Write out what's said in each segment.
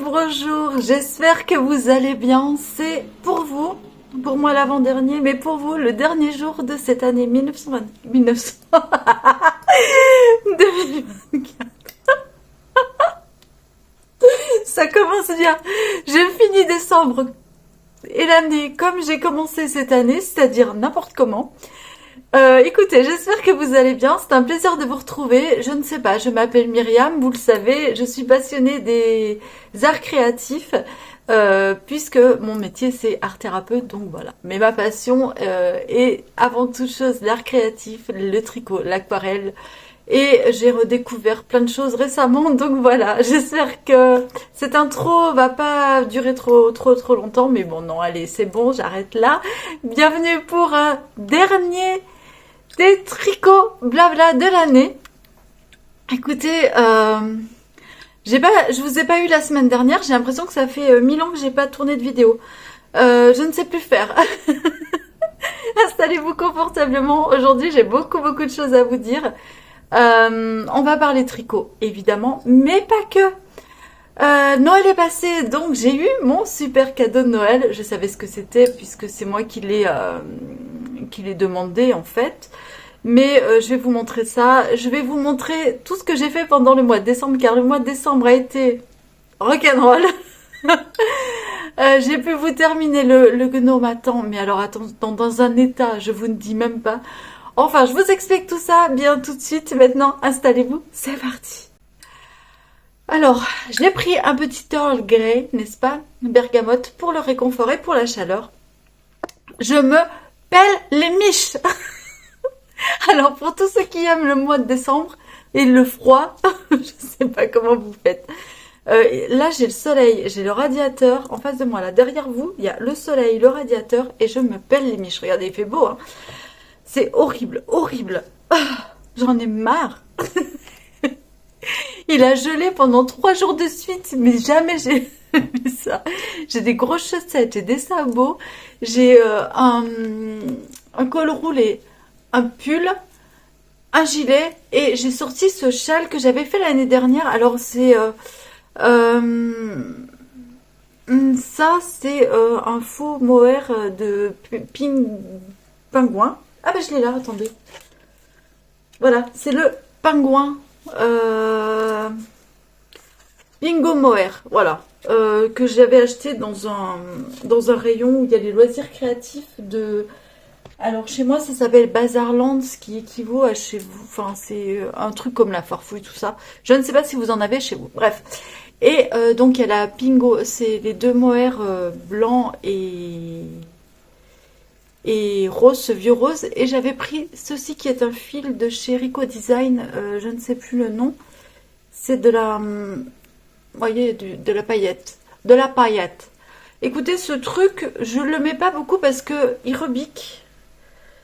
bonjour, j'espère que vous allez bien. C'est pour vous, pour moi l'avant-dernier, mais pour vous le dernier jour de cette année 2024. Ça commence bien. Je finis décembre et l'année comme j'ai commencé cette année, c'est-à-dire n'importe comment. Écoutez, j'espère que vous allez bien. C'est un plaisir de vous retrouver. Je ne sais pas, je m'appelle Myriam, vous le savez. Je suis passionnée des arts créatifs puisque mon métier c'est art thérapeute, donc voilà. Mais ma passion est avant toute chose l'art créatif, le tricot, l'aquarelle. Et j'ai redécouvert plein de choses récemment, donc voilà. J'espère que cette intro va pas durer trop longtemps, mais bon, non, allez, c'est bon, j'arrête là. Bienvenue pour un dernier des tricots blabla de l'année. Écoutez, je vous ai pas eu la semaine dernière. J'ai l'impression que ça fait 1000 ans que j'ai pas tourné de vidéo. Je ne sais plus faire. Installez-vous confortablement. Aujourd'hui, j'ai beaucoup de choses à vous dire. On va parler tricot, évidemment, mais pas que. Noël est passé, donc j'ai eu mon super cadeau de Noël. Je savais ce que c'était puisque c'est moi qui l'ai demandé en fait. Mais je vais vous montrer ça. Je vais vous montrer tout ce que j'ai fait pendant le mois de décembre, car le mois de décembre a été rock'n'roll. J'ai pu vous terminer le gnome à temps, mais alors attends, dans un état, je vous ne dis même pas. Enfin, je vous explique tout ça bien tout de suite. Maintenant, installez-vous, c'est parti. Alors, j'ai pris un petit Earl Grey, n'est-ce pas, bergamote, pour le réconfort et pour la chaleur. Je me pèle les miches. Alors, pour tous ceux qui aiment le mois de décembre et le froid, je sais pas comment vous faites. Là, j'ai le soleil, j'ai le radiateur en face de moi. Là, derrière vous, il y a le soleil, le radiateur et je me pèle les miches. Regardez, il fait beau, hein. C'est horrible, horrible. J'en ai marre. Il a gelé pendant 3 jours de suite, mais jamais j'ai vu ça. J'ai des grosses chaussettes, j'ai des sabots, j'ai un col roulé, un pull, un gilet, et j'ai sorti ce châle que j'avais fait l'année dernière. Alors c'est ça, c'est un faux mohair de pingouin. Ah ben je l'ai là, attendez. Voilà, c'est le pingouin Bingo Mohair, voilà, que j'avais acheté dans un rayon où il y a les loisirs créatifs de... Alors chez moi ça s'appelle Bazarland, ce qui équivaut à chez vous, enfin c'est un truc comme la Farfouille, tout ça. Je ne sais pas si vous en avez chez vous, bref. Et donc il y a la Pingo, c'est les deux mohair blanc et rose, ce vieux rose, et j'avais pris ceci qui est un fil de chez Rico Design, je ne sais plus le nom, c'est de la, voyez, de la paillette, Écoutez, ce truc, je le mets pas beaucoup parce que il rebique,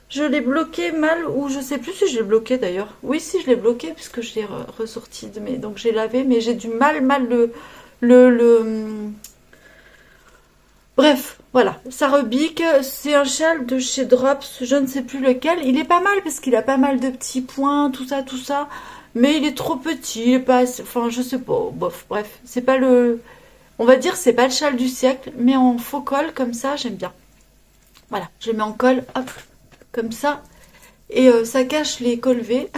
je l'ai bloqué mal, ou je sais plus si je l'ai bloqué d'ailleurs, oui si je l'ai bloqué puisque je l'ai ressorti, donc j'ai lavé, mais j'ai du mal Bref, voilà, ça rebique, c'est un châle de chez Drops, je ne sais plus lequel, il est pas mal parce qu'il a pas mal de petits points, tout ça, mais il est trop petit, il est pas assez, enfin je sais pas, bof, bref, c'est pas on va dire c'est pas le châle du siècle, mais en faux col comme ça, j'aime bien. Voilà, je le mets en col, hop, comme ça, et ça cache les colvés,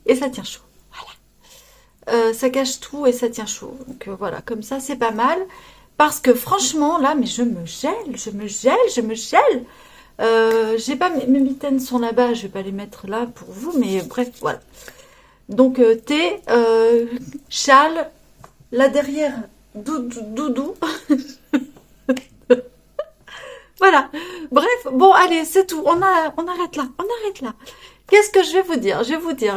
et ça tient chaud. Ça cache tout et ça tient chaud, donc voilà, comme ça c'est pas mal. Parce que franchement, là, mais je me gèle. J'ai pas mes mitaines sont là-bas, je vais pas les mettre là pour vous, mais bref, voilà. Donc thé, châle, là derrière, doudou. Voilà. Bref, bon, allez, c'est tout. On arrête là. Qu'est-ce que je vais vous dire? Je vais vous dire,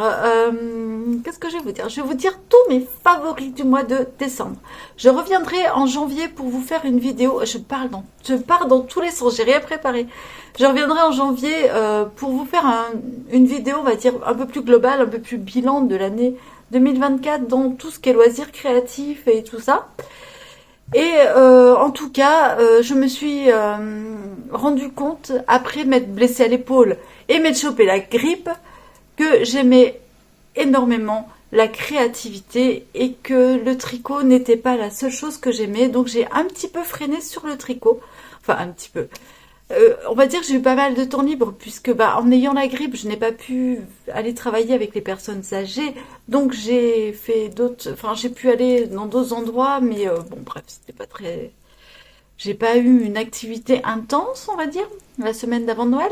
Je vais vous dire tous mes favoris du mois de décembre. Je reviendrai en janvier pour vous faire une vidéo. Je pars dans tous les sens. J'ai rien préparé. Je reviendrai en janvier pour vous faire une vidéo, on va dire, un peu plus globale, un peu plus bilan de l'année 2024 dans tout ce qui est loisirs créatifs et tout ça. Et en tout cas, je me suis rendu compte, après m'être blessée à l'épaule et m'être chopé la grippe, que j'aimais énormément la créativité et que le tricot n'était pas la seule chose que j'aimais. Donc j'ai un petit peu freiné sur le tricot. Enfin, un petit peu. On va dire que j'ai eu pas mal de temps libre puisque en ayant la grippe, je n'ai pas pu aller travailler avec les personnes âgées. Donc j'ai fait d'autres... Enfin, j'ai pu aller dans d'autres endroits, mais bon, bref, c'était pas très... J'ai pas eu une activité intense, on va dire, la semaine d'avant Noël.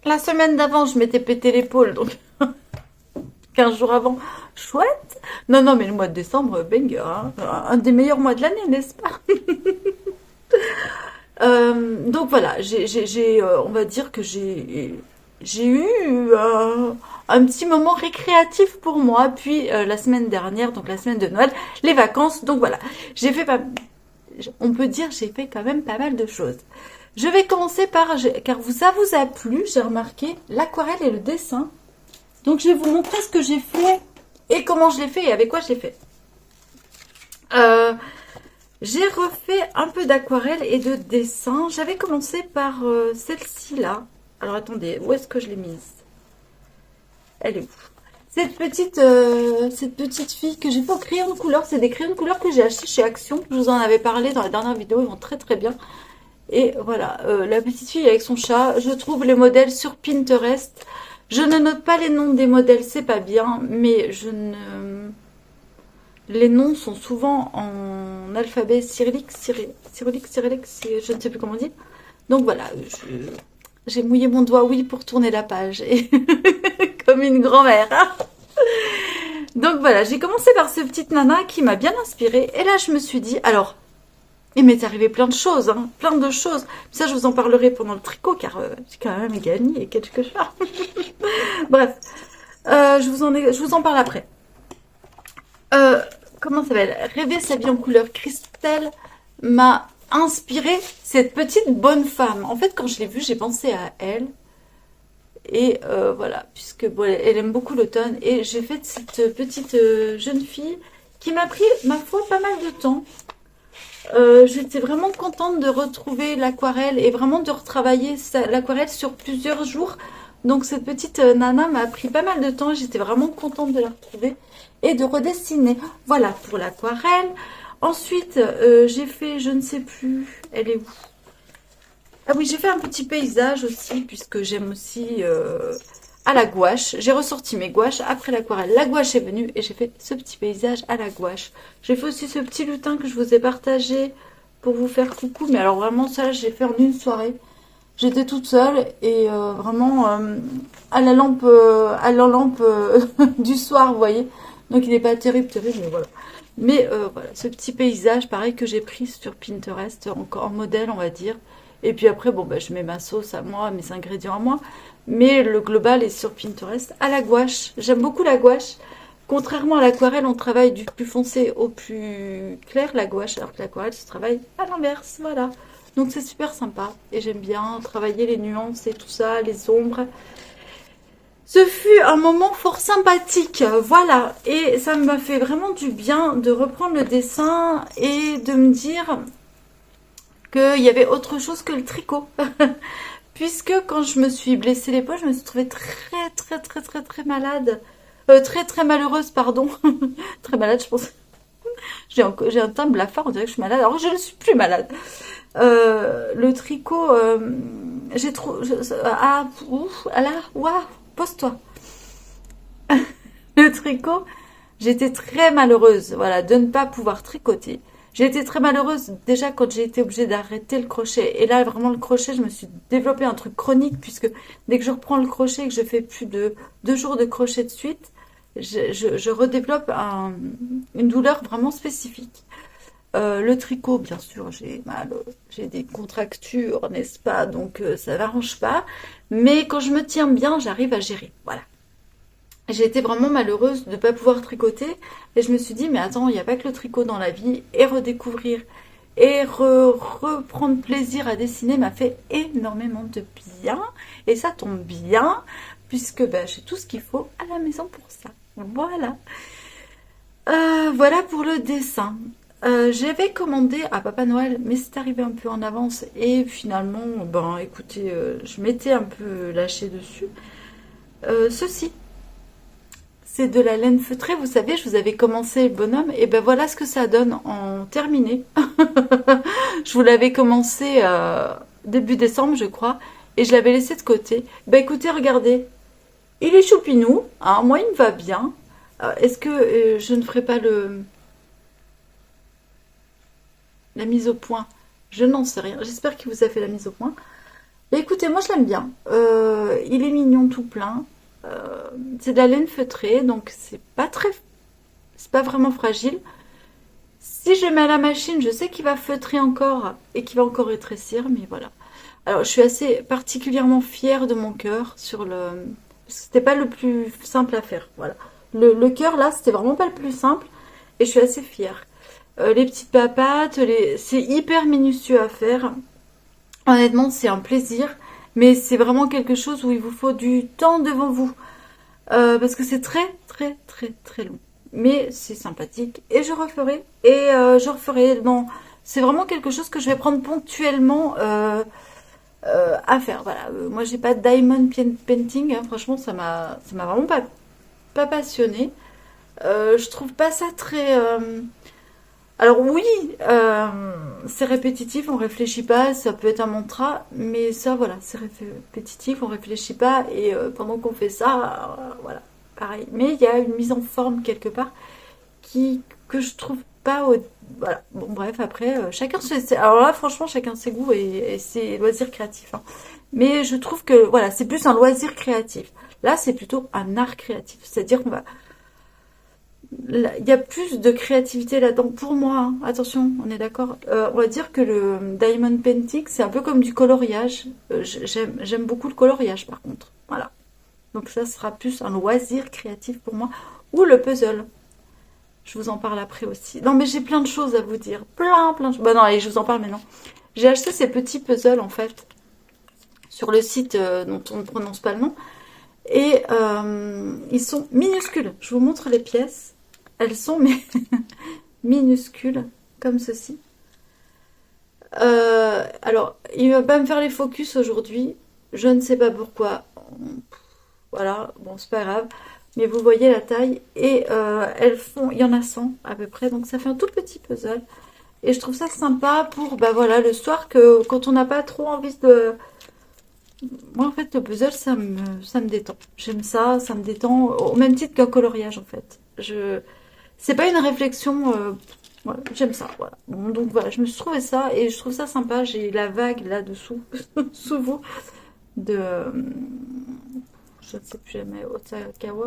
La semaine d'avant, je m'étais pété l'épaule, donc 15 jours avant, chouette. Non, non, mais le mois de décembre, banger, hein. Un des meilleurs mois de l'année, n'est-ce pas? Donc voilà, on va dire que j'ai eu un petit moment récréatif pour moi. Puis la semaine dernière, donc la semaine de Noël, les vacances. Donc voilà, j'ai fait pas, on peut dire j'ai fait quand même pas mal de choses. Je vais commencer par, car ça vous a plu, j'ai remarqué l'aquarelle et le dessin. Donc je vais vous montrer ce que j'ai fait et comment je l'ai fait et avec quoi je l'ai fait. J'ai refait un peu d'aquarelle et de dessin. J'avais commencé par celle-ci là. Alors attendez, où est-ce que je l'ai mise? Elle est où? Cette petite fille que j'ai fait au crayon de couleur. C'est des crayons de couleur que j'ai achetés chez Action. Je vous en avais parlé dans la dernière vidéo. Ils vont très très bien. Et voilà, la petite fille avec son chat. Je trouve les modèles sur Pinterest. Je ne note pas les noms des modèles, c'est pas bien. Mais je ne... Les noms sont souvent en alphabet cyrillique, je ne sais plus comment on dit. Donc voilà, j'ai mouillé mon doigt, oui, pour tourner la page. Et comme une grand-mère. Hein. Donc voilà, j'ai commencé par ce petit nana qui m'a bien inspirée. Et là, je me suis dit, alors, il m'est arrivé plein de choses, hein, plein de choses. Ça, je vous en parlerai pendant le tricot, car j'ai quand même gagné quelque chose. Bref, je vous en parle après. Comment ça s'appelle? Rêver sa vie en couleur cristal m'a inspiré cette petite bonne femme. En fait, quand je l'ai vue, j'ai pensé à elle. Et voilà, puisque bon, elle aime beaucoup l'automne. Et j'ai fait cette petite jeune fille qui m'a pris, ma foi, pas mal de temps. J'étais vraiment contente de retrouver l'aquarelle et vraiment de retravailler l'aquarelle sur plusieurs jours. Donc cette petite nana m'a pris pas mal de temps. J'étais vraiment contente de la retrouver et de redessiner. Voilà pour l'aquarelle. Ensuite, j'ai fait, je ne sais plus, elle est où? Ah oui, j'ai fait un petit paysage aussi, puisque j'aime aussi à la gouache. J'ai ressorti mes gouaches après l'aquarelle. La gouache est venue et j'ai fait ce petit paysage à la gouache. J'ai fait aussi ce petit lutin que je vous ai partagé pour vous faire coucou. Mais alors vraiment, ça, j'ai fait en une soirée. J'étais toute seule et vraiment à la lampe du soir, vous voyez. Donc il n'est pas terrible, mais voilà. Mais voilà, ce petit paysage, pareil, que j'ai pris sur Pinterest, en modèle, on va dire. Et puis après, bon, je mets ma sauce à moi, mes ingrédients à moi. Mais le global est sur Pinterest à la gouache. J'aime beaucoup la gouache. Contrairement à l'aquarelle, on travaille du plus foncé au plus clair, la gouache, alors que l'aquarelle se travaille à l'inverse, voilà. Donc c'est super sympa et j'aime bien travailler les nuances et tout ça, les ombres. Ce fut un moment fort sympathique, voilà. Et ça m'a fait vraiment du bien de reprendre le dessin et de me dire qu'il y avait autre chose que le tricot. Puisque quand je me suis blessée l'épaule, je me suis trouvée très malade. Très très malheureuse, pardon. Très malade, je pense. J'ai un teint blafard, on dirait que je suis malade. Alors que je ne suis plus malade. Le tricot, j'ai trop... Ah, ouf, là, waouh, pose-toi. Le tricot, j'étais très malheureuse, voilà, de ne pas pouvoir tricoter. J'ai été très malheureuse déjà quand j'ai été obligée d'arrêter le crochet. Et là, vraiment, le crochet, je me suis développé un truc chronique puisque dès que je reprends le crochet et que je fais plus de 2 jours de crochet de suite, je redéveloppe une douleur vraiment spécifique. Le tricot, bien sûr, j'ai mal, j'ai des contractures, n'est-ce pas? Donc ça n'arrange pas. Mais quand je me tiens bien, j'arrive à gérer. Voilà. J'ai été vraiment malheureuse de ne pas pouvoir tricoter. Et je me suis dit, mais attends, il n'y a pas que le tricot dans la vie. Et redécouvrir et reprendre plaisir à dessiner m'a fait énormément de bien. Et ça tombe bien, puisque j'ai tout ce qu'il faut à la maison pour ça. Voilà. Voilà pour le dessin. J'avais commandé à Papa Noël, mais c'est arrivé un peu en avance. Et finalement, écoutez, je m'étais un peu lâchée dessus. Ceci. c'est de la laine feutrée, vous savez, je vous avais commencé le bonhomme, et ben voilà ce que ça donne en terminé. Je vous l'avais commencé début décembre, je crois, et je l'avais laissé de côté. Ben écoutez, regardez, il est choupinou, hein, moi il me va bien. Est-ce que je ne ferai pas la mise au point? Je n'en sais rien. J'espère qu'il vous a fait la mise au point. Mais écoutez, moi je l'aime bien. Il est mignon tout plein. C'est de la laine feutrée, donc c'est pas vraiment fragile. Si je le mets à la machine, je sais qu'il va feutrer encore et qu'il va encore rétrécir, mais voilà. Alors, je suis assez particulièrement fière de mon cœur sur le. Parce que c'était pas le plus simple à faire, voilà. Le cœur là, c'était vraiment pas le plus simple, et je suis assez fière. Les petites papates, c'est hyper minutieux à faire. Honnêtement, c'est un plaisir, mais c'est vraiment quelque chose où il vous faut du temps devant vous. Parce que c'est très, très, très, très long. Mais c'est sympathique. Et je referai. Et je referai. Non, c'est vraiment quelque chose que je vais prendre ponctuellement à faire. Voilà. Moi, j'ai pas de diamond painting. Hein. Franchement, ça m'a vraiment pas passionné. Je trouve pas ça très. Alors oui, c'est répétitif, on réfléchit pas, ça peut être un mantra, mais ça voilà, c'est répétitif, on réfléchit pas, et pendant qu'on fait ça, voilà, pareil. Mais il y a une mise en forme quelque part que je trouve pas voilà. Bon bref, après, chacun alors là franchement, chacun ses goûts et ses loisirs créatifs. Hein. Mais je trouve que voilà, c'est plus un loisir créatif. Là, c'est plutôt un art créatif, c'est-à-dire qu'on va il y a plus de créativité là-dedans pour moi. Hein. Attention, on est d'accord. On va dire que le diamond painting, c'est un peu comme du coloriage. J'aime beaucoup le coloriage par contre. Voilà. Donc ça sera plus un loisir créatif pour moi. Ou le puzzle. Je vous en parle après aussi. Non mais j'ai plein de choses à vous dire. Plein de choses. Bah non, allez, je vous en parle maintenant. J'ai acheté ces petits puzzles en fait. Sur le site dont on ne prononce pas le nom. Et ils sont minuscules. Je vous montre les pièces. Elles sont minuscules, comme ceci. Alors, il va pas me faire les focus aujourd'hui. Je ne sais pas pourquoi. Voilà, bon, c'est pas grave. Mais vous voyez la taille. Et elles font, il y en a 100 à peu près. Donc ça fait un tout petit puzzle. Et je trouve ça sympa pour, bah voilà, le soir, quand on n'a pas trop envie de... Moi, en fait, le puzzle, ça me détend. J'aime ça, ça me détend. Au même titre qu'un coloriage, en fait. C'est pas une réflexion. Voilà, j'aime ça. Voilà. Bon, donc voilà, je me suis trouvé ça et je trouve ça sympa. J'ai la vague là-dessous, sous vous, de. Je ne sais plus jamais. Otakawa.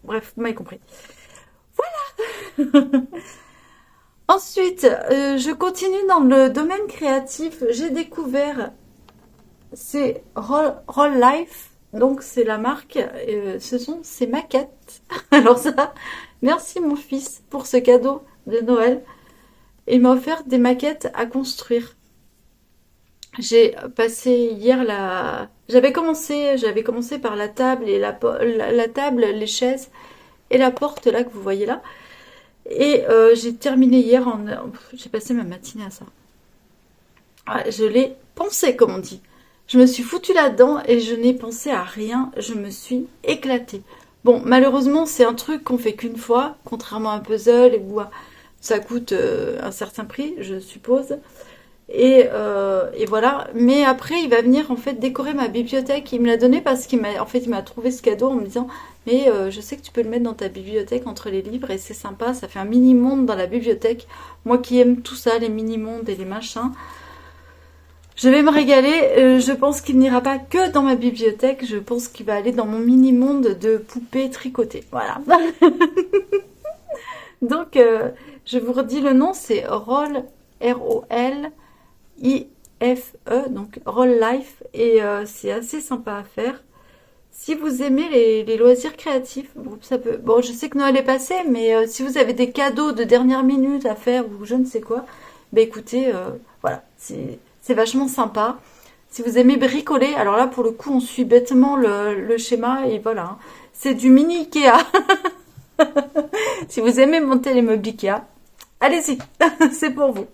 Bref, vous m'avez compris. Ensuite, je continue dans le domaine créatif. J'ai découvert. C'est Roll Life. Donc, c'est la marque. Ce sont ces maquettes. Alors, ça. Merci mon fils pour ce cadeau de Noël. Il m'a offert des maquettes à construire. J'ai passé hier j'avais commencé par la table et la table, les chaises et la porte là que vous voyez là. Et j'ai terminé hier j'ai passé ma matinée à ça. Ouais, je l'ai pensé comme on dit. Je me suis foutue là-dedans et je n'ai pensé à rien. Je me suis éclatée. Bon, malheureusement, c'est un truc qu'on fait qu'une fois, contrairement à un puzzle où ça coûte un certain prix, je suppose. Et voilà. Mais après, il va venir en fait décorer ma bibliothèque. Il me l'a donné parce qu'il m'a trouvé ce cadeau en me disant, mais je sais que tu peux le mettre dans ta bibliothèque entre les livres et c'est sympa. Ça fait un mini monde dans la bibliothèque. Moi qui aime tout ça, les mini mondes et les machins. Je vais me régaler. Je pense qu'il n'ira pas que dans ma bibliothèque. Je pense qu'il va aller dans mon mini-monde de poupées tricotées. Voilà. Donc, je vous redis le nom. C'est Roll, R-O-L-I-F-E. Donc, Roll Life. Et c'est assez sympa à faire. Si vous aimez les loisirs créatifs, bon, je sais que Noël est passé, mais si vous avez des cadeaux de dernière minute à faire ou je ne sais quoi, ben écoutez, voilà, c'est vachement sympa. Si vous aimez bricoler, alors là pour le coup on suit bêtement le schéma et voilà. Hein. C'est du mini Ikea. Si vous aimez monter les meubles Ikea, allez-y, c'est pour vous.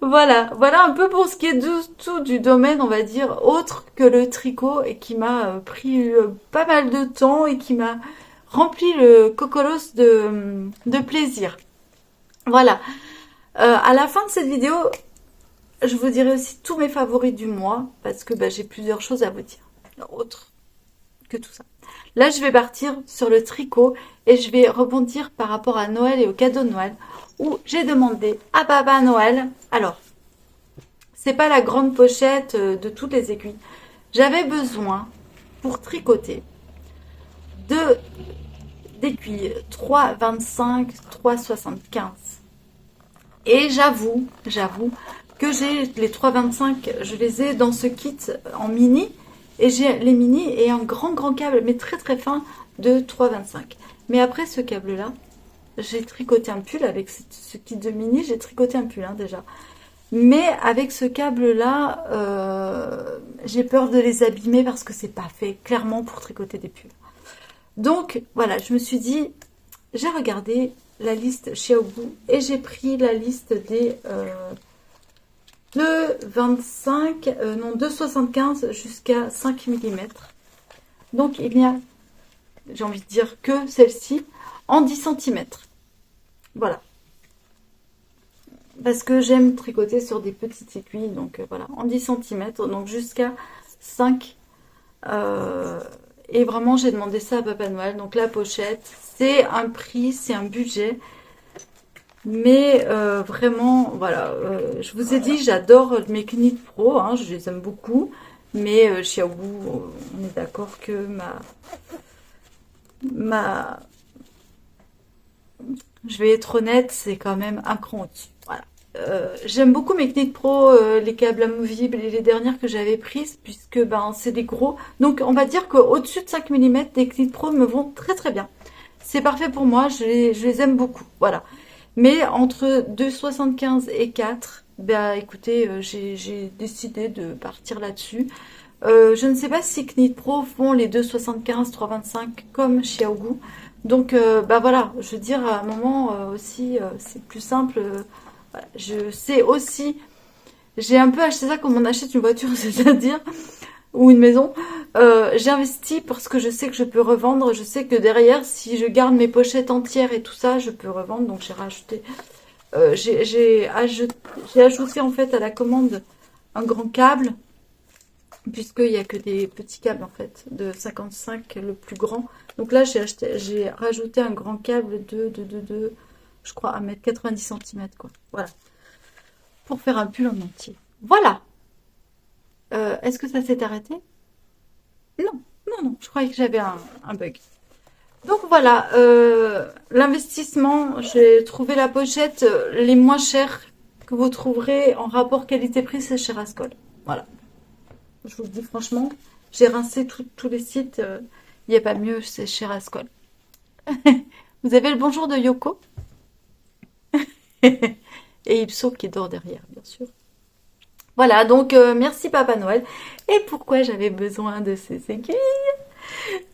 Voilà, voilà un peu pour ce qui est tout du domaine, on va dire, autre que le tricot et qui m'a pris pas mal de temps et qui m'a rempli le cocolos de plaisir. Voilà. À la fin de cette vidéo, je vous dirai aussi tous mes favoris du mois parce que bah, j'ai plusieurs choses à vous dire, autre que tout ça. Là, je vais partir sur le tricot et je vais rebondir par rapport à Noël et au cadeau de Noël où j'ai demandé à Papa Noël. Alors, c'est pas la grande pochette de toutes les aiguilles. J'avais besoin pour tricoter de d'aiguilles 3,25, 3,75. Et j'avoue que j'ai les 3,25, je les ai dans ce kit en mini. Et j'ai les mini et un grand câble, mais très très fin, de 3,25. Mais après ce câble-là, j'ai tricoté un pull avec ce kit de mini. J'ai tricoté un pull hein, déjà. Mais avec ce câble-là, j'ai peur de les abîmer parce que c'est pas fait clairement pour tricoter des pulls. Donc voilà, je me suis dit, j'ai regardé la liste Xiaobu et j'ai pris la liste des de 25, non, de 75 jusqu'à 5 mm. Donc il n'y a, j'ai envie de dire que celle-ci en 10 cm. Voilà. Parce que j'aime tricoter sur des petites aiguilles, donc voilà, en 10 cm, donc jusqu'à 5. Et vraiment, j'ai demandé ça à Papa Noël. Donc la pochette, c'est un prix, c'est un budget. Mais vraiment, voilà, je vous ai dit, j'adore mes Knit Pro, hein, je les aime beaucoup. Mais Xiaobu, on est d'accord que je vais être honnête, c'est quand même un cran au-dessus. Voilà. J'aime beaucoup mes Knit Pro, les câbles amovibles et les dernières que j'avais prises, puisque ben c'est des gros. Donc on va dire qu'au-dessus de 5 mm, les Knit Pro me vont très très bien. C'est parfait pour moi, je les aime beaucoup. Voilà. Mais entre 2,75 et 4, ben écoutez, j'ai décidé de partir là-dessus. Je ne sais pas si Knit Pro font les 2,75, 3,25 comme Xiaogu. Donc bah voilà, je veux dire à un moment aussi c'est plus simple. Voilà. Je sais aussi, j'ai un peu acheté ça comme on achète une voiture, c'est-à-dire ou une maison. J'ai investi parce que je sais que je peux revendre. Je sais que derrière, si je garde mes pochettes entières et tout ça, je peux revendre. Donc j'ai racheté, j'ai ajouté en fait à la commande un grand câble. Puisqu'il n'y a que des petits câbles en fait, de 55 le plus grand. Donc là j'ai rajouté un grand câble de je crois 1,90 cm quoi. Voilà. Pour faire un pull en entier. Voilà. Est-ce que ça s'est arrêté? Non, je croyais que j'avais un bug. Donc voilà, l'investissement, j'ai trouvé la pochette les moins chères que vous trouverez en rapport qualité-prix, c'est chez Rascol. Voilà. Je vous le dis franchement, j'ai rincé tous les sites, il n'y a pas mieux, c'est chez Rascol. Vous avez le bonjour de Yoko et Ipso qui dort derrière, bien sûr. Voilà, donc merci Papa Noël. Et pourquoi j'avais besoin de ces aiguilles?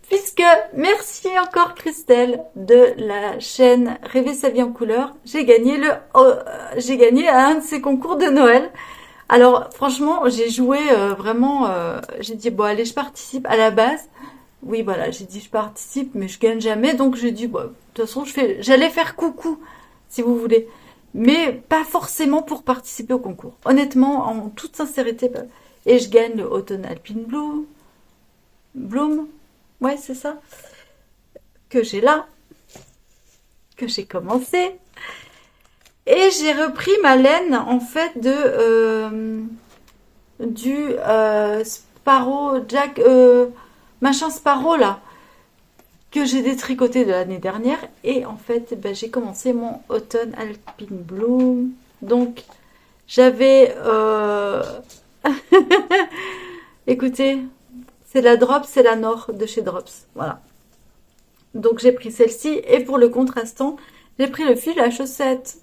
Puisque, merci encore Christelle de la chaîne Rêver sa vie en couleur. J'ai gagné à un de ces concours de Noël. Alors franchement, j'ai joué vraiment, j'ai dit bon allez je participe à la base. Oui voilà, j'ai dit je participe mais je gagne jamais donc j'ai dit bon, de toute façon j'allais faire coucou si vous voulez. Mais pas forcément pour participer au concours. Honnêtement, en toute sincérité, et je gagne le Autumn Alpine Bloom, ouais c'est ça, que j'ai là, que j'ai commencé. Et j'ai repris ma laine en fait du Sparrow Jack machin Sparrow là que j'ai détricoté de l'année dernière et en fait ben, j'ai commencé mon Autumn Alpine Bloom. Donc j'avais écoutez, c'est la Drops, c'est la Nord de chez Drops, voilà. Donc j'ai pris celle-ci et pour le contrastant j'ai pris le fil à chaussette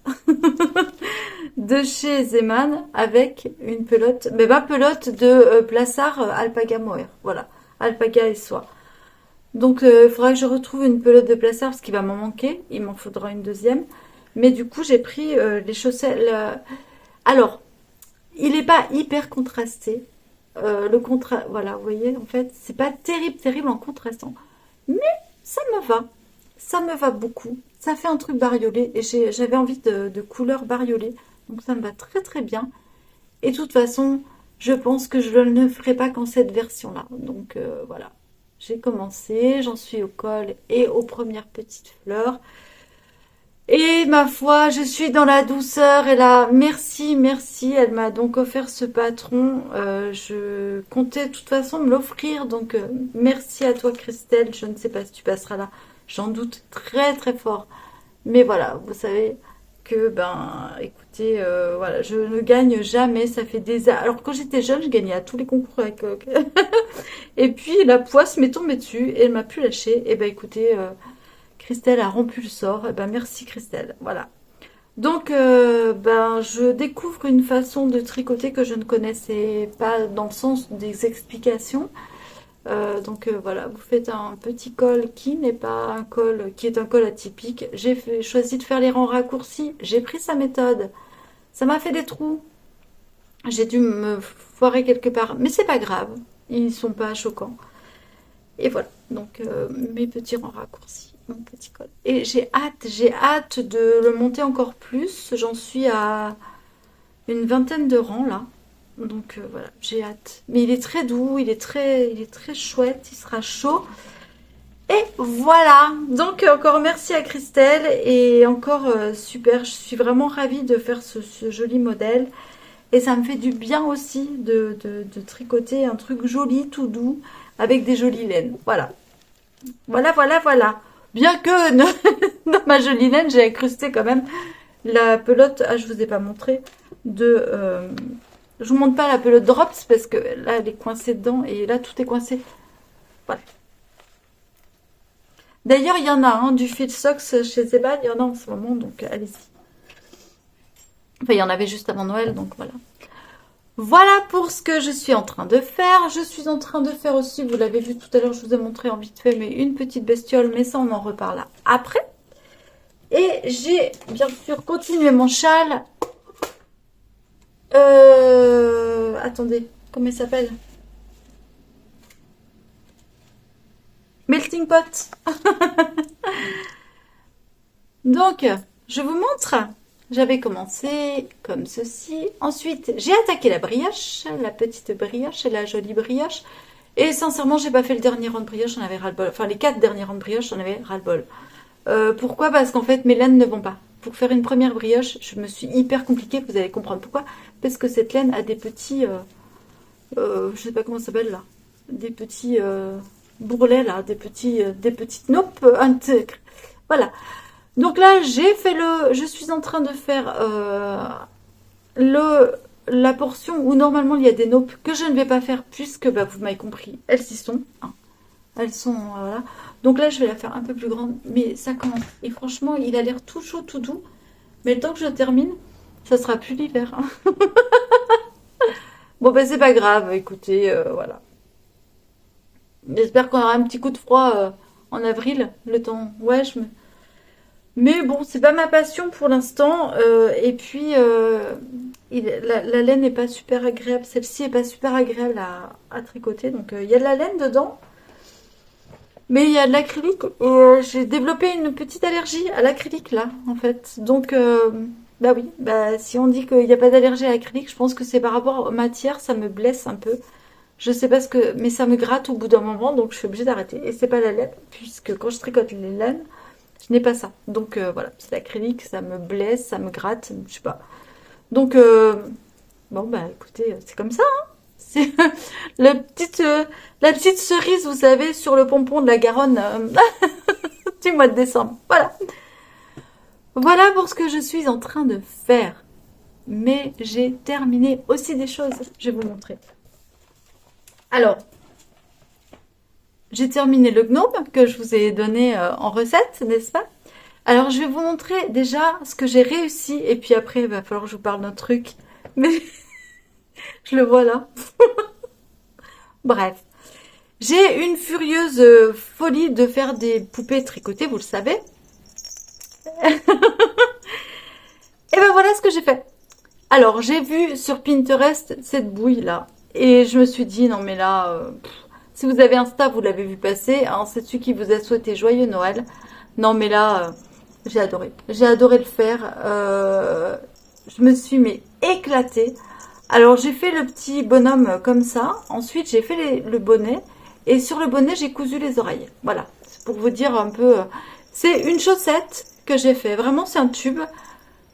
de chez Zeman avec une pelote, mais ma pelote de Plassard Alpaga Mohair. Voilà, Alpaga et soie. Donc il faudra que je retrouve une pelote de Plassard parce qu'il va m'en manquer. Il m'en faudra une deuxième. Mais du coup j'ai pris les chaussettes. Alors Il n'est pas hyper contrasté. Voilà, vous voyez, en fait, c'est pas terrible, terrible en contrastant. Mais ça me va. Ça me va beaucoup. Ça fait un truc bariolé. Et j'avais envie de couleur bariolée. Donc ça me va très très bien. Et de toute façon, je pense que je ne ferai pas qu'en cette version-là. Donc voilà. J'ai commencé, j'en suis au col et aux premières petites fleurs. Et ma foi, je suis dans la douceur et là, merci, merci. Elle m'a donc offert ce patron. Je comptais de toute façon me l'offrir. Donc merci à toi Christelle. Je ne sais pas si tu passeras là. J'en doute très très fort. Mais voilà, vous savez que, ben, écoutez, voilà, je ne gagne jamais. Ça fait des... Alors quand j'étais jeune, je gagnais à tous les concours avec... Et puis la poisse m'est tombée dessus et elle m'a plus lâché. Et ben écoutez... Christelle a rompu le sort. Eh ben, merci Christelle. Voilà. Donc, ben, je découvre une façon de tricoter que je ne connaissais pas dans le sens des explications. Donc voilà, vous faites un petit col qui n'est pas un col, qui est un col atypique. Choisi de faire les rangs raccourcis. J'ai pris sa méthode. Ça m'a fait des trous. J'ai dû me foirer quelque part, mais c'est pas grave. Ils sont pas choquants. Et voilà. Donc mes petits rangs raccourcis. Mon petit col. Et j'ai hâte de le monter encore plus. J'en suis à une vingtaine de rangs là. Donc voilà, j'ai hâte. Mais il est très doux, il est très chouette, il sera chaud. Et voilà. Donc encore merci à Christelle et encore super. Je suis vraiment ravie de faire ce joli modèle. Et ça me fait du bien aussi de tricoter un truc joli, tout doux, avec des jolies laines. Voilà. Voilà, voilà, voilà. Bien que dans ma jolie laine, j'ai incrusté quand même la pelote. Ah, je vous ai pas montré. Je vous montre pas la pelote drops parce que là, elle est coincée dedans et là, tout est coincé. Voilà. D'ailleurs, il y en a du fil socks chez Zebal. Il y en a en ce moment, donc allez-y. Enfin, il y en avait juste avant Noël, donc voilà. Voilà pour ce que je suis en train de faire. Je suis en train de faire aussi, vous l'avez vu tout à l'heure, je vous ai montré en vite fait, mais une petite bestiole, mais ça on en reparle après. Et j'ai bien sûr continué mon châle. Attendez, comment il s'appelle? Melting Pot. Donc, je vous montre. J'avais commencé comme ceci. Ensuite, j'ai attaqué la brioche, la petite brioche et la jolie brioche. Et sincèrement, j'ai pas fait le dernier rang de brioche, j'en avais ras-le-bol. Enfin, les 4 derniers rangs de brioche, j'en avais ras-le-bol. Pourquoi? Parce qu'en fait, mes laines ne vont pas. Pour faire une première brioche, je me suis hyper compliquée, vous allez comprendre pourquoi. Parce que cette laine a des petits... je sais pas comment ça s'appelle là. Des petits bourrelets là, des petites noppes intègres. Voilà. Donc là, je suis en train de faire la portion où normalement il y a des noppes que je ne vais pas faire puisque, bah, vous m'avez compris, elles y sont. Hein. Elles sont, voilà. Donc là, je vais la faire un peu plus grande, mais ça commence. Et franchement, il a l'air tout chaud, tout doux. Mais le temps que je termine, ça sera plus l'hiver. Hein. Bon, ben c'est pas grave, écoutez, voilà. J'espère qu'on aura un petit coup de froid en avril, le temps. Ouais, mais bon, c'est pas ma passion pour l'instant. Et puis, la laine n'est pas super agréable. Celle-ci est pas super agréable à tricoter. Donc, il y a de la laine dedans. Mais il y a de l'acrylique. Et j'ai développé une petite allergie à l'acrylique, là, en fait. Donc, bah oui. Bah, si on dit qu'il n'y a pas d'allergie à l'acrylique, je pense que c'est par rapport aux matières. Ça me blesse un peu. Je sais pas ce que... Mais ça me gratte au bout d'un moment. Donc, je suis obligée d'arrêter. Et c'est pas la laine. Puisque quand je tricote les laines... Je n'ai pas ça. Donc voilà, c'est l'acrylique, ça me blesse, ça me gratte, je sais pas. Donc bon bah écoutez, c'est comme ça. Hein, c'est la petite cerise, vous savez, sur le pompon de la Garonne du mois de décembre. Voilà. Voilà pour ce que je suis en train de faire. Mais j'ai terminé aussi des choses. Je vais vous montrer. Alors, j'ai terminé le gnome que je vous ai donné en recette, n'est-ce pas? Alors, je vais vous montrer déjà ce que j'ai réussi. Et puis après, il va falloir que je vous parle d'un truc. Mais je le vois là. Bref. J'ai une furieuse folie de faire des poupées tricotées, vous le savez. Et ben voilà ce que j'ai fait. Alors, j'ai vu sur Pinterest cette bouille-là. Et je me suis dit, non mais là, si vous avez Insta, vous l'avez vu passer. Hein, c'est celui qui vous a souhaité joyeux Noël. Non mais là, j'ai adoré. J'ai adoré le faire. Je me suis mais éclatée. Alors, j'ai fait le petit bonhomme comme ça. Ensuite, j'ai fait le bonnet. Et sur le bonnet, j'ai cousu les oreilles. Voilà. C'est pour vous dire un peu. C'est une chaussette que j'ai fait. Vraiment, c'est un tube.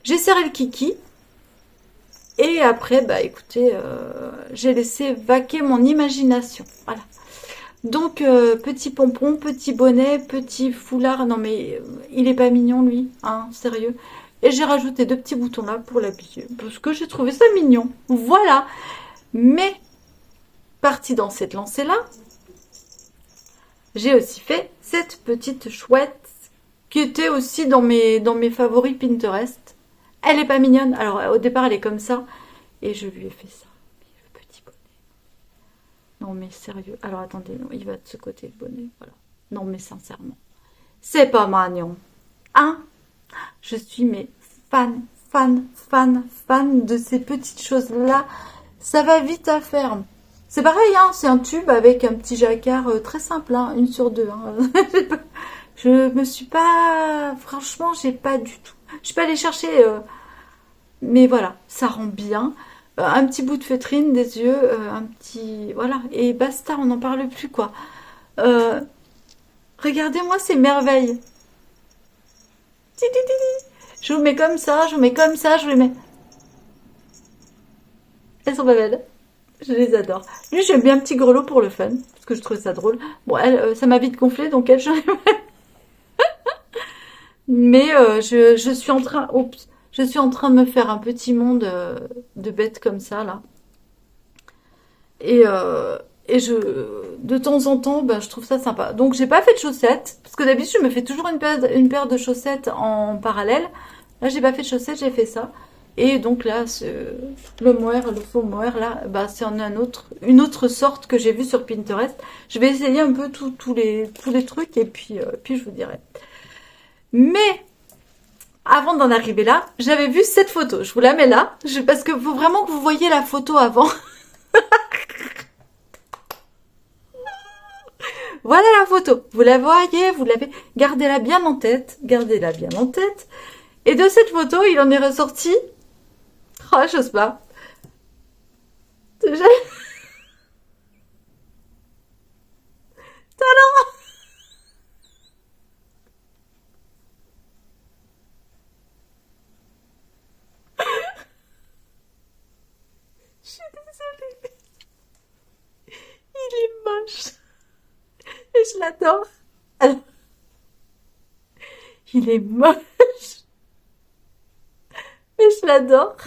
J'ai serré le kiki. Et après, bah écoutez, j'ai laissé vaquer mon imagination. Voilà. Donc, petit pompon, petit bonnet, petit foulard. Non mais, il est pas mignon lui, hein, sérieux. Et j'ai rajouté deux petits boutons là pour l'habiller. Parce que j'ai trouvé ça mignon. Voilà. Mais, partie dans cette lancée-là, j'ai aussi fait cette petite chouette qui était aussi dans mes favoris Pinterest. Elle est pas mignonne. Alors, au départ, elle est comme ça. Et je lui ai fait ça. Le petit bonnet. Non, mais sérieux. Alors, attendez. Non, il va de ce côté, le bonnet. Voilà. Non, mais sincèrement. C'est pas mignon. Hein? Je suis, mais fan de ces petites choses-là. Ça va vite à faire. C'est pareil, hein. C'est un tube avec un petit jacquard très simple, hein. Une sur deux, hein. Je me suis pas... Franchement, j'ai pas du tout... Je suis pas allée chercher... Mais voilà, ça rend bien. Un petit bout de feutrine, des yeux, un petit... Voilà, et basta, on n'en parle plus, quoi. Euh, Regardez-moi ces merveilles. Ti, ti, ti, ti. Je vous mets comme ça, je vous mets comme ça, je vous les mets... Elles sont pas belles. Je les adore. Lui, j'aime bien un petit grelot pour le fun, parce que je trouve ça drôle. Bon, elle, ça m'a vite gonflé, donc elle, mais je suis en train... Oups. Je suis en train de me faire un petit monde de bêtes comme ça, là. Et, de temps en temps, ben, je trouve ça sympa. Donc, j'ai pas fait de chaussettes, parce que d'habitude, je me fais toujours une paire de chaussettes en parallèle. Là, j'ai pas fait de chaussettes, j'ai fait ça. Et donc là, le mohair, le faux mohair, là, bah, c'est une autre sorte que j'ai vue sur Pinterest. Je vais essayer un peu tous les trucs, et puis je vous dirai. Mais avant d'en arriver là, j'avais vu cette photo. Je vous la mets là, parce que faut vraiment que vous voyez la photo avant. Voilà la photo. Vous la voyez, vous l'avez. Gardez-la bien en tête. Gardez-la bien en tête. Et de cette photo, il en est ressorti... Oh, j'ose pas. Talent. Je suis désolée. Il est moche. Et je l'adore. Alors, il est moche. Mais je l'adore.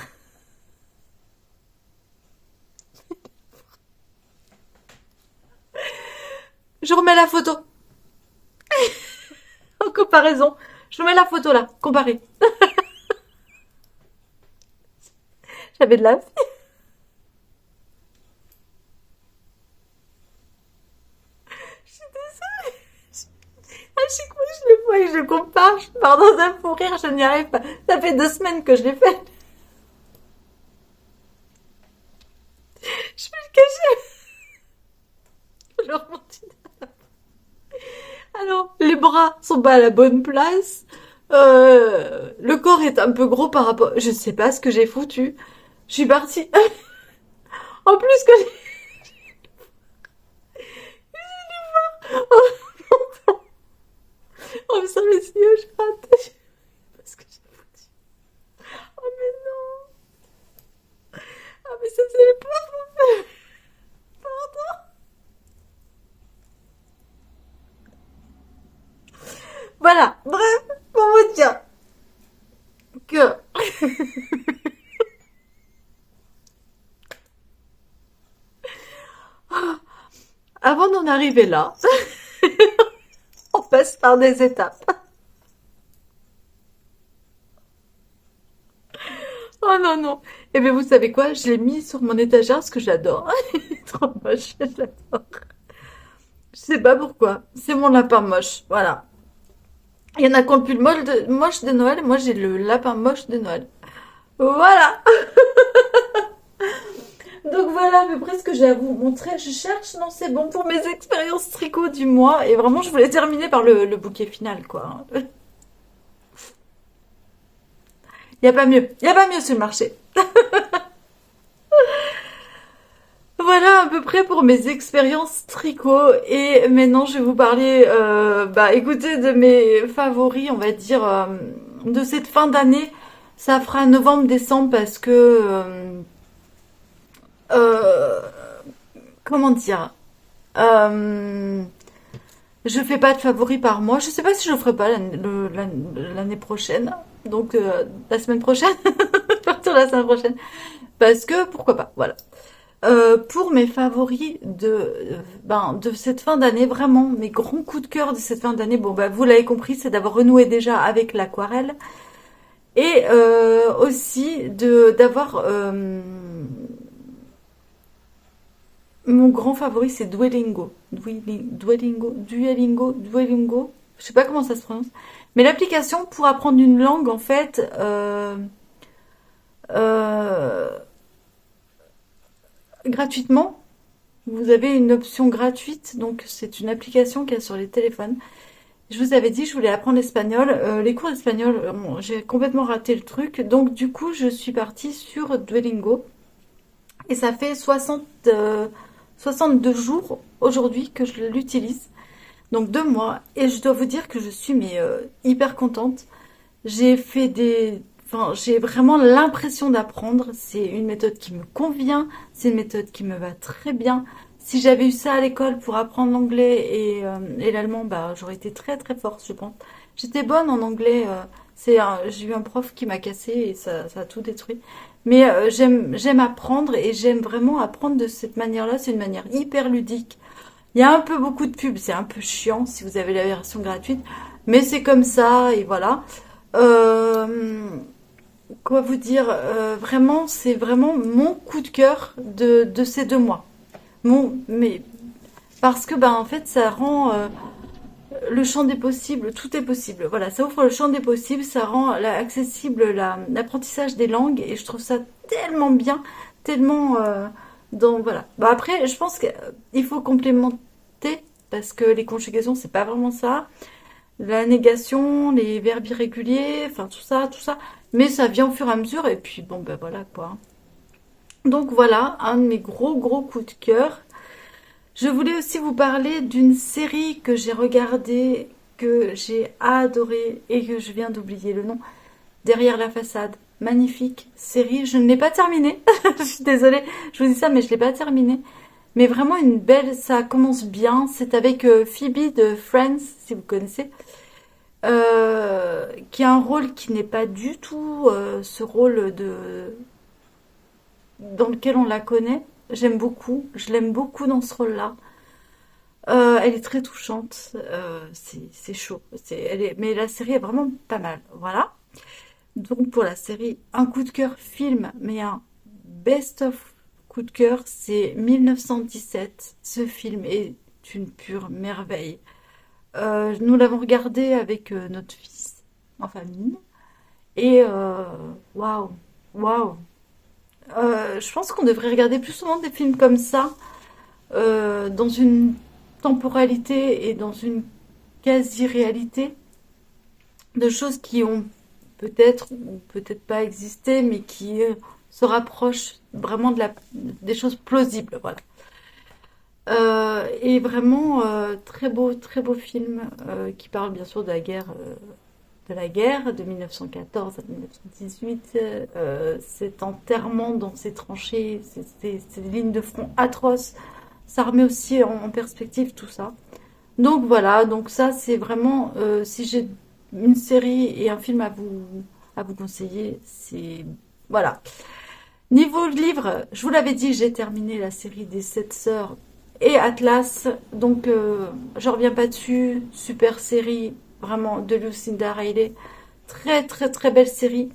Je remets la photo. En comparaison. Je mets la photo là. Comparée. J'avais de la vie. Je suis désolée. À chaque fois que je le vois et que je compare, je pars dans un fou rire, je n'y arrive pas. Ça fait 2 semaines que je l'ai fait. Je peux le cacher. Je remonte. Alors, les bras sont pas à la bonne place. Le corps est un peu gros par rapport... Je sais pas ce que j'ai foutu. Je suis partie... En plus que... Oh, ça, mes yeux, je rate. Parce que j'ai foutu. Oh, mais non. Ah, mais ça, c'est les pleurs. Pardon. Voilà. Bref, pour vous dire que... Avant d'en arriver là, on passe par des étapes. Oh non, non. Eh bien, vous savez quoi? Je l'ai mis sur mon étagère parce que j'adore. Il est trop moche, j'adore. Je sais pas pourquoi. C'est mon lapin moche. Voilà. Il y en a qui ont le pull moche de Noël. Moi, j'ai le lapin moche de Noël. Voilà. Donc voilà à peu près ce que j'ai à vous montrer. Je cherche, non c'est bon pour mes expériences tricot du mois. Et vraiment je voulais terminer par le bouquet final quoi. Il n'y a pas mieux. Il n'y a pas mieux sur le marché. Voilà à peu près pour mes expériences tricot. Et maintenant je vais vous parler, écoutez, de mes favoris, on va dire, de cette fin d'année. Ça fera novembre-décembre parce que... euh, comment dire, euh, je fais pas de favoris par mois. Je sais pas si je le ferai pas l'année prochaine. Donc la semaine prochaine, à partir de la semaine prochaine. Parce que pourquoi pas, voilà. Pour mes favoris de cette fin d'année, vraiment mes grands coups de cœur de cette fin d'année, bon bah vous l'avez compris, c'est d'avoir renoué déjà avec l'aquarelle et aussi de d'avoir mon grand favori, c'est Duolingo. Duolingo. Je sais pas comment ça se prononce. Mais l'application pour apprendre une langue, en fait, euh, gratuitement. Vous avez une option gratuite, donc c'est une application qu'il y a sur les téléphones. Je vous avais dit, je voulais apprendre l'espagnol. Les cours d'espagnol, bon, j'ai complètement raté le truc. Donc du coup, je suis partie sur Duolingo. Et ça fait 62 jours aujourd'hui que je l'utilise. Donc 2 mois. Et je dois vous dire que je suis hyper contente. J'ai fait des... Enfin, j'ai vraiment l'impression d'apprendre. C'est une méthode qui me convient. C'est une méthode qui me va très bien. Si j'avais eu ça à l'école pour apprendre l'anglais et l'allemand, bah, j'aurais été très très forte, je pense. J'étais bonne en anglais. J'ai eu un prof qui m'a cassé et ça a tout détruit. Mais j'aime apprendre et j'aime vraiment apprendre de cette manière-là. C'est une manière hyper ludique. Il y a un peu beaucoup de pubs, c'est un peu chiant si vous avez la version gratuite, mais c'est comme ça et voilà. Euh, Quoi vous dire, vraiment, c'est vraiment mon coup de cœur de ces 2 mois. Mais parce que en fait, ça rend le champ des possibles, tout est possible. Voilà, ça ouvre le champ des possibles, ça rend accessible l'apprentissage des langues et je trouve ça tellement bien, tellement voilà. Après, je pense qu'il faut complémenter parce que les conjugations, c'est pas vraiment ça. La négation, les verbes irréguliers, enfin tout ça. Mais ça vient au fur et à mesure et puis bon ben voilà quoi. Donc voilà, un de mes gros gros coups de cœur. Je voulais aussi vous parler d'une série que j'ai regardée, que j'ai adorée et que je viens d'oublier le nom. Derrière la façade. Magnifique série. Je ne l'ai pas terminée. Je suis désolée, je vous dis ça, mais je ne l'ai pas terminée. Mais vraiment une belle, ça commence bien. C'est avec Phoebe de Friends, si vous connaissez. Qui a un rôle qui n'est pas du tout ce rôle dans lequel on la connaît. J'aime beaucoup. Je l'aime beaucoup dans ce rôle-là. Elle est très touchante. C'est chaud. Mais la série est vraiment pas mal. Voilà. Donc pour la série, un coup de cœur film, mais un best-of coup de cœur, c'est 1917. Ce film est une pure merveille. Nous l'avons regardé avec notre fils en famille. Et waouh, waouh. Je pense qu'on devrait regarder plus souvent des films comme ça, dans une temporalité et dans une quasi-réalité, de choses qui ont peut-être ou peut-être pas existé, mais qui se rapprochent vraiment des choses plausibles. Voilà. Et vraiment très beau film qui parle bien sûr de la guerre de 1914 à 1918, cet enterrement dans ces tranchées, ces lignes de front atroces, ça remet aussi en perspective tout ça. Donc voilà, donc ça c'est vraiment, si j'ai une série et un film à vous conseiller, c'est... Voilà. Niveau livre, je vous l'avais dit, j'ai terminé la série des 7 sœurs et Atlas, donc je reviens pas dessus, super série, vraiment de Lucinda Riley, très très très belle série.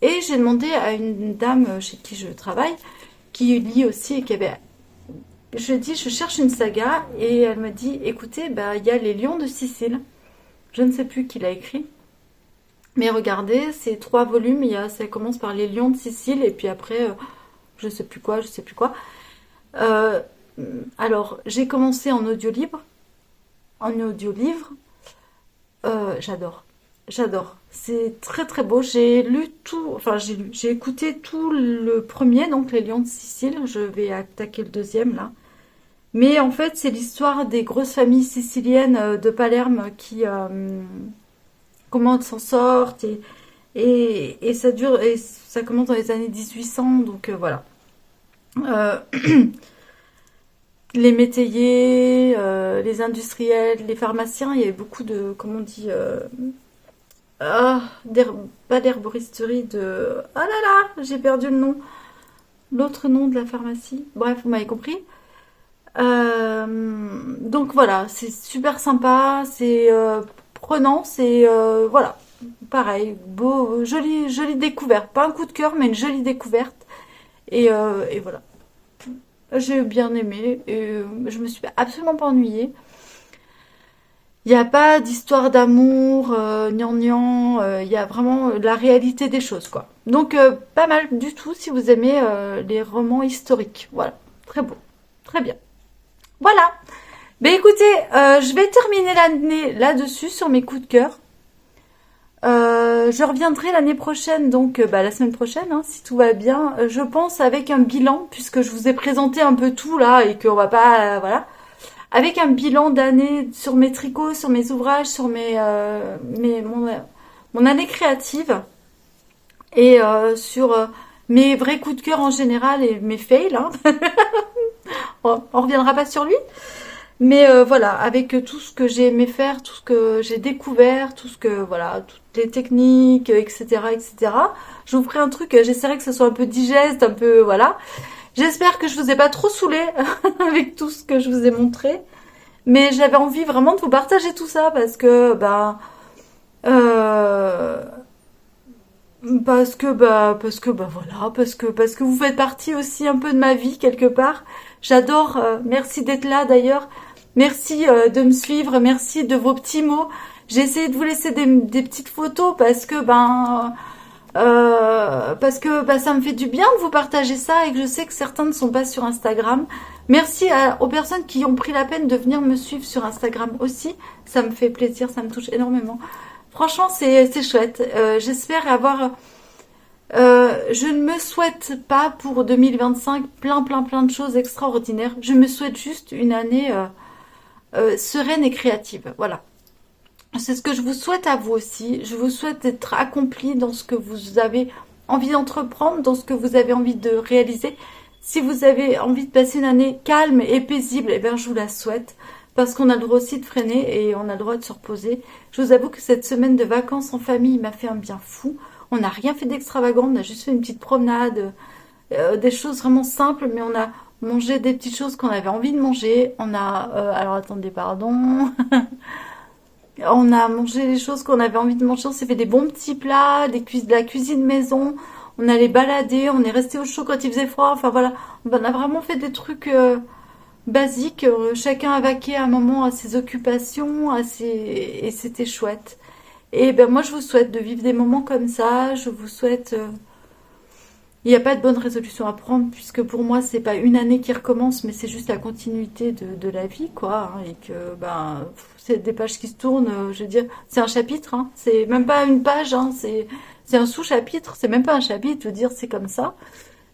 Et j'ai demandé à une dame chez qui je travaille, qui lit aussi et qui avait... Je dis, je cherche une saga, et elle me dit, écoutez, il y a Les Lions de Sicile, je ne sais plus qui l'a écrit, Mais regardez, c'est 3 volumes. Ça commence par les lions de Sicile et puis après, je sais plus quoi, je sais plus quoi. Euh, alors, j'ai commencé en audio-libre, en audio-livre. J'adore, j'adore. C'est très très beau. J'ai lu tout, enfin j'ai écouté tout le premier, donc les lions de Sicile. Je vais attaquer le deuxième là. Mais en fait, c'est l'histoire des grosses familles siciliennes de Palerme qui comment elles s'en sortent et ça dure et ça commence dans les années 1800, donc voilà. Euh, les métayers, les industriels, les pharmaciens, il y avait beaucoup de, comment on dit, ah, pas d'herboristerie, de... Ah là là, j'ai perdu le nom. L'autre nom de la pharmacie. Bref, vous m'avez compris. Donc voilà, c'est super sympa, c'est prenant, c'est voilà, pareil, beau, jolie découverte. Pas un coup de cœur, mais une jolie découverte. Et voilà, j'ai bien aimé et je me suis absolument pas ennuyée. Il n'y a pas d'histoire d'amour, gnangnan, il y a vraiment la réalité des choses, quoi. Donc, pas mal du tout si vous aimez les romans historiques. Voilà, très beau, très bien. Voilà. Ben écoutez, je vais terminer l'année là-dessus sur mes coups de cœur. Je reviendrai l'année prochaine, donc bah, la semaine prochaine, hein, si tout va bien. Je pense avec un bilan, puisque je vous ai présenté un peu tout là et qu'on va pas, voilà, avec un bilan d'année sur mes tricots, sur mes ouvrages, sur mon année créative et sur mes vrais coups de cœur en général et mes fails. Hein. On reviendra pas sur lui. Mais voilà, avec tout ce que j'ai aimé faire, tout ce que j'ai découvert, tout ce que voilà, toutes les techniques, etc., etc. Je vous ferai un truc, j'essaierai que ce soit un peu digeste, un peu voilà. J'espère que je vous ai pas trop saoulé avec tout ce que je vous ai montré, mais j'avais envie vraiment de vous partager tout ça euh, parce que voilà, parce que vous faites partie aussi un peu de ma vie quelque part. J'adore. Merci d'être là d'ailleurs. Merci de me suivre. Merci de vos petits mots. J'ai essayé de vous laisser des petites photos parce que ça me fait du bien de vous partager ça et que je sais que certains ne sont pas sur Instagram. Merci aux personnes qui ont pris la peine de venir me suivre sur Instagram aussi. Ça me fait plaisir, ça me touche énormément. Franchement, c'est chouette. J'espère avoir... je ne me souhaite pas pour 2025 plein de choses extraordinaires. Je me souhaite juste une année sereine et créative. Voilà. C'est ce que je vous souhaite à vous aussi. Je vous souhaite d'être accompli dans ce que vous avez envie d'entreprendre, dans ce que vous avez envie de réaliser. Si vous avez envie de passer une année calme et paisible, eh bien, je vous la souhaite. Parce qu'on a le droit aussi de freiner et on a le droit de se reposer. Je vous avoue que cette semaine de vacances en famille m'a fait un bien fou. On n'a rien fait d'extravagant, on a juste fait une petite promenade, des choses vraiment simples, mais on a mangé des petites choses qu'on avait envie de manger. On a, alors attendez, pardon. On a mangé les choses qu'on avait envie de manger. On s'est fait des bons petits plats, de la cuisine maison. On allait balader, on est resté au chaud quand il faisait froid. Enfin voilà, on a vraiment fait des trucs basiques. Chacun a vaqué à un moment à ses occupations, et c'était chouette. Et ben moi je vous souhaite de vivre des moments comme ça. Je vous souhaite. Il n'y a pas de bonne résolution à prendre puisque pour moi c'est pas une année qui recommence, mais c'est juste la continuité de la vie quoi. Hein, et que c'est des pages qui se tournent. Je veux dire, c'est un chapitre. Hein, c'est même pas une page. Hein, c'est un sous-chapitre. C'est même pas un chapitre. Je veux dire, c'est comme ça.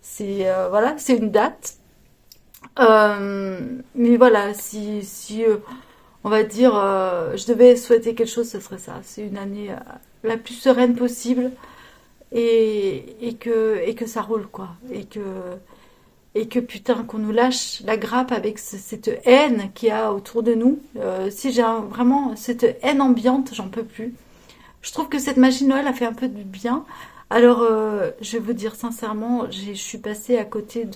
C'est voilà, c'est une date. Mais voilà, si on va dire, je devais souhaiter quelque chose, ce serait ça. C'est une année la plus sereine possible et que ça roule, quoi. Et que putain, qu'on nous lâche la grappe avec cette haine qu'il y a autour de nous. Si j'ai vraiment cette haine ambiante, j'en peux plus. Je trouve que cette magie de Noël a fait un peu de bien. Alors, je vais vous dire sincèrement, je suis passée à côté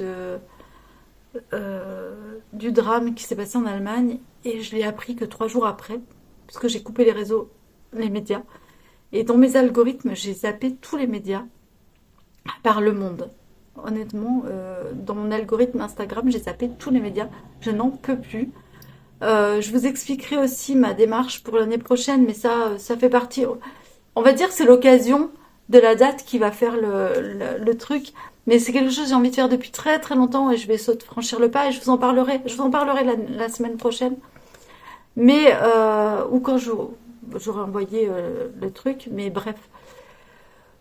du drame qui s'est passé en Allemagne et je l'ai appris que 3 jours après, parce que j'ai coupé les réseaux, les médias. Et dans mes algorithmes, j'ai zappé tous les médias par le monde. Honnêtement, dans mon algorithme Instagram, j'ai zappé tous les médias. Je n'en peux plus. Je vous expliquerai aussi ma démarche pour l'année prochaine, mais ça fait partie... on va dire que c'est l'occasion de la date qui va faire le truc. Mais c'est quelque chose que j'ai envie de faire depuis très très longtemps et je vais sauter franchir le pas et je vous en parlerai. Je vous en parlerai la semaine prochaine. Mais, ou quand j'aurai envoyé le truc. Mais bref.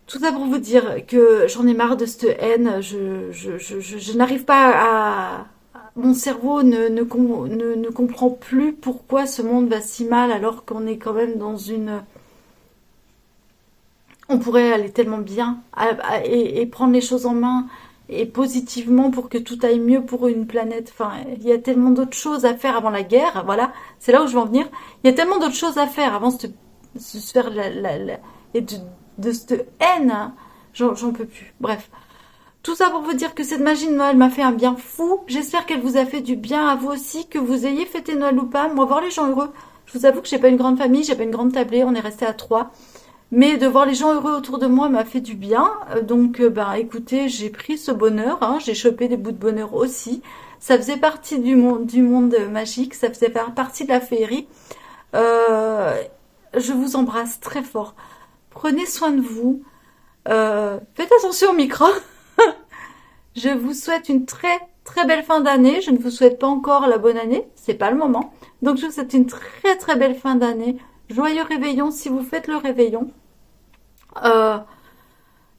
Tout ça pour vous dire que j'en ai marre de cette haine. Je n'arrive pas à... Mon cerveau ne comprend plus pourquoi ce monde va si mal alors qu'on est quand même dans une... On pourrait aller tellement bien et prendre les choses en main et positivement pour que tout aille mieux pour une planète. Enfin, il y a tellement d'autres choses à faire avant la guerre. Voilà, c'est là où je veux en venir. Il y a tellement d'autres choses à faire avant de se faire et de cette haine. Hein. J'en peux plus. Bref. Tout ça pour vous dire que cette magie de Noël m'a fait un bien fou. J'espère qu'elle vous a fait du bien à vous aussi, que vous ayez fêté Noël ou pas. Moi, voir les gens heureux. Je vous avoue que j'ai pas une grande famille, j'ai pas une grande tablée. On est resté à 3. Mais de voir les gens heureux autour de moi m'a fait du bien. Donc, bah, écoutez, j'ai pris ce bonheur. Hein, j'ai chopé des bouts de bonheur aussi. Ça faisait partie du monde magique. Ça faisait partie de la féerie. Je vous embrasse très fort. Prenez soin de vous. Faites attention au micro. Je vous souhaite une très très belle fin d'année. Je ne vous souhaite pas encore la bonne année. C'est pas le moment. Donc, je vous souhaite une très très belle fin d'année. Joyeux réveillon si vous faites le réveillon.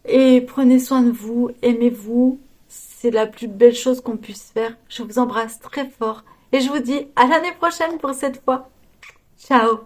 Et prenez soin de vous, aimez-vous. C'est la plus belle chose qu'on puisse faire. Je vous embrasse très fort. Et je vous dis à l'année prochaine pour cette fois. Ciao.